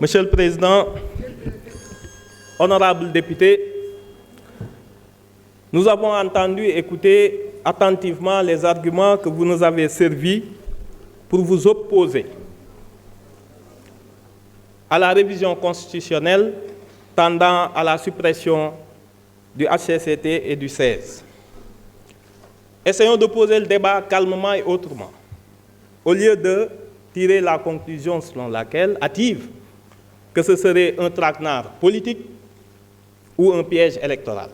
Monsieur le Président, honorables députés, nous avons entendu et écouté attentivement les arguments que vous nous avez servis pour vous opposer à la révision constitutionnelle tendant à la suppression du HCCT et du 16. Essayons de poser le débat calmement et autrement, au lieu de tirer la conclusion selon laquelle, hâtive, que ce serait un traquenard politique ou un piège électoral.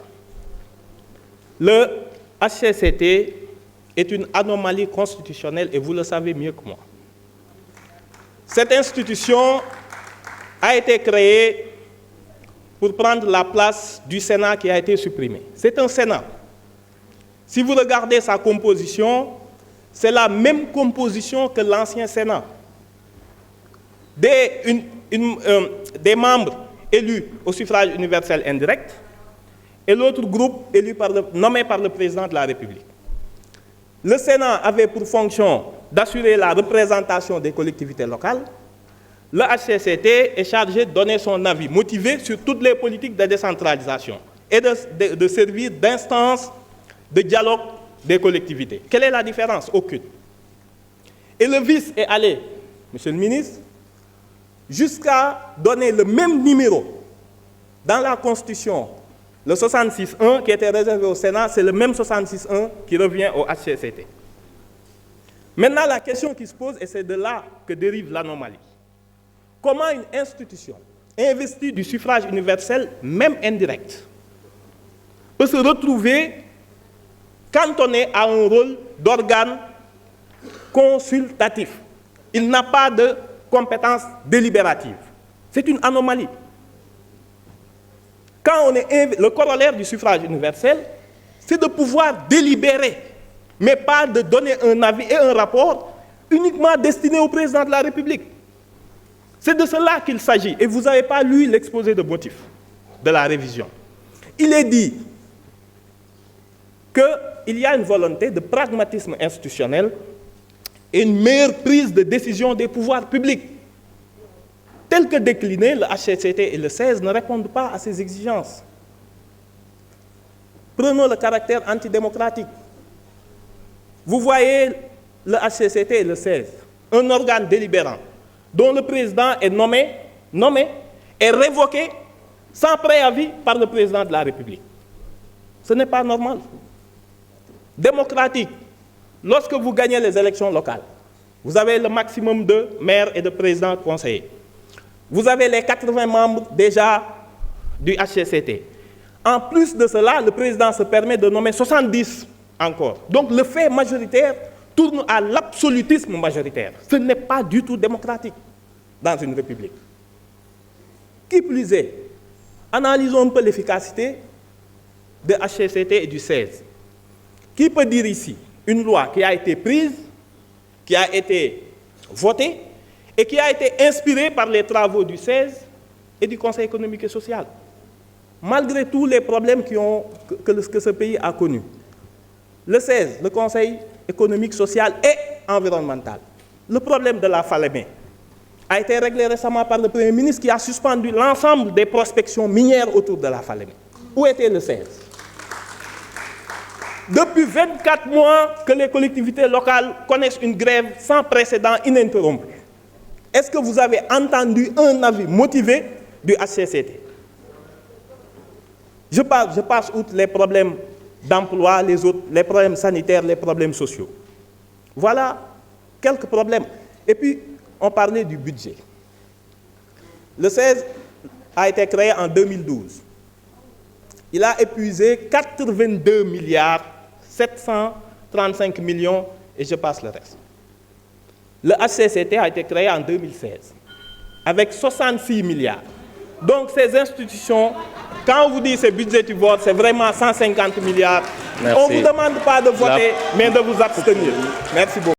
Le HCCT est une anomalie constitutionnelle et vous le savez mieux que moi. Cette institution a été créée pour prendre la place du Sénat qui a été supprimé. C'est un Sénat. Si vous regardez sa composition, c'est la même composition que l'ancien Sénat. Des membres élus au suffrage universel indirect et l'autre groupe nommé par le président de la République. Le Sénat avait pour fonction d'assurer la représentation des collectivités locales. Le HCCT est chargé de donner son avis motivé sur toutes les politiques de décentralisation et de servir d'instance de dialogue des collectivités. Quelle est la différence? Aucune. Et le vice est allé, Monsieur le ministre, jusqu'à donner le même numéro dans la Constitution. Le 66.1 qui était réservé au Sénat, c'est le même 66.1 qui revient au HCCT. Maintenant, la question qui se pose, et c'est de là que dérive l'anomalie. Comment une institution investie du suffrage universel, même indirect, peut se retrouver cantonné à un rôle d'organe consultatif? Il n'a pas de compétence délibérative. C'est une anomalie. Quand on est le corollaire du suffrage universel, c'est de pouvoir délibérer, mais pas de donner un avis et un rapport uniquement destiné au président de la République. C'est de cela qu'il s'agit. Et vous n'avez pas lu l'exposé de motifs de la révision. Il est dit qu'il y a une volonté de pragmatisme institutionnel et une meilleure prise de décision des pouvoirs publics. Tel que décliné, le HCCT et le 16 ne répondent pas à ces exigences. Prenons le caractère antidémocratique. Vous voyez le HCCT et le 16, un organe délibérant dont le président est nommé et révoqué sans préavis par le président de la République. Ce n'est pas normal. Démocratique, lorsque vous gagnez les élections locales, vous avez le maximum de maires et de présidents conseillers. Vous avez les 80 membres déjà du HCCT. En plus de cela, le président se permet de nommer 70 encore. Donc le fait majoritaire tourne à l'absolutisme majoritaire. Ce n'est pas du tout démocratique dans une république. Qui plus est, analysons un peu l'efficacité de HCCT et du 16. Qui peut dire ici une loi qui a été prise, qui a été votée et qui a été inspirée par les travaux du 16 et du Conseil économique et social, malgré tous les problèmes que ce pays a connus? Le 16, le Conseil économique, social et environnemental. Le problème de la Falémé a été réglé récemment par le Premier ministre qui a suspendu l'ensemble des prospections minières autour de la Falémé. Où était le 16? Depuis 24 mois que les collectivités locales connaissent une grève sans précédent ininterrompue. Est-ce que vous avez entendu un avis motivé du HCCT? Je passe outre les problèmes d'emploi, les problèmes sanitaires, les problèmes sociaux. Voilà quelques problèmes. Et puis, on parlait du budget. Le 16 a été créé en 2012. Il a épuisé 82 milliards 735 millions et je passe le reste. Le HCCT a été créé en 2016 avec 66 milliards. Donc ces institutions, quand on vous dit c'est budgétivore, c'est vraiment 150 milliards. Merci. On ne vous demande pas de voter, mais de vous abstenir. Merci beaucoup.